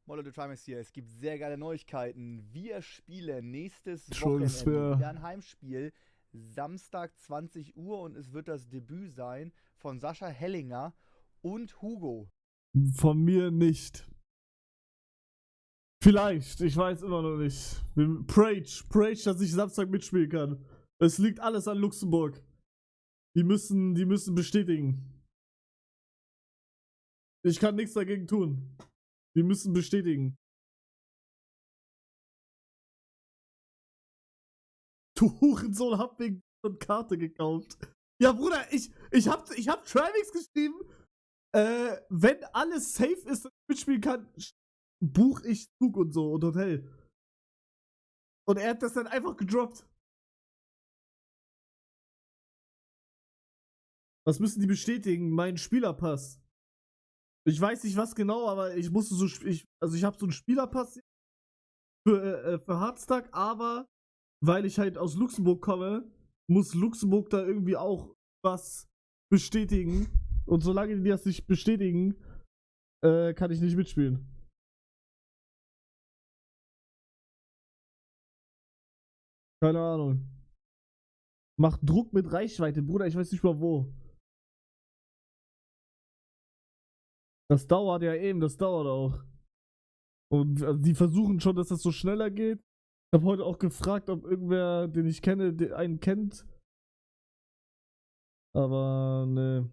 Molle de Trimax hier. Es gibt sehr geile Neuigkeiten. Wir spielen nächstes Schon Wochenende schwer. wieder ein Heimspiel. Samstag 20 Uhr und es wird das Debüt sein von Sascha Hellinger und Hugo. Von mir nicht. Vielleicht, ich weiß immer noch nicht. Prage, dass ich Samstag mitspielen kann. Es liegt alles an Luxemburg. Die müssen bestätigen. Ich kann nichts dagegen tun. Die müssen bestätigen. Du Hurensohn, hab mir eine Karte gekauft. Ja, Bruder, ich hab Trimix geschrieben. Wenn alles safe ist, dass ich mitspielen kann, buche ich Zug und so und Hotel. Und er hat das dann einfach gedroppt. Was müssen die bestätigen? Mein Spielerpass. Ich weiß nicht was genau, aber ich musste so. Ich habe so einen Spielerpass für Hardstack, aber weil ich halt aus Luxemburg komme, muss Luxemburg da irgendwie auch was bestätigen. Und solange die das nicht bestätigen, kann ich nicht mitspielen. Keine Ahnung. Macht Druck mit Reichweite, Bruder, ich weiß nicht mal wo. Das dauert ja eben, das dauert auch. Und also die versuchen schon, dass das so schneller geht. Ich habe heute auch gefragt, ob irgendwer, den ich kenne, einen kennt. Aber ne.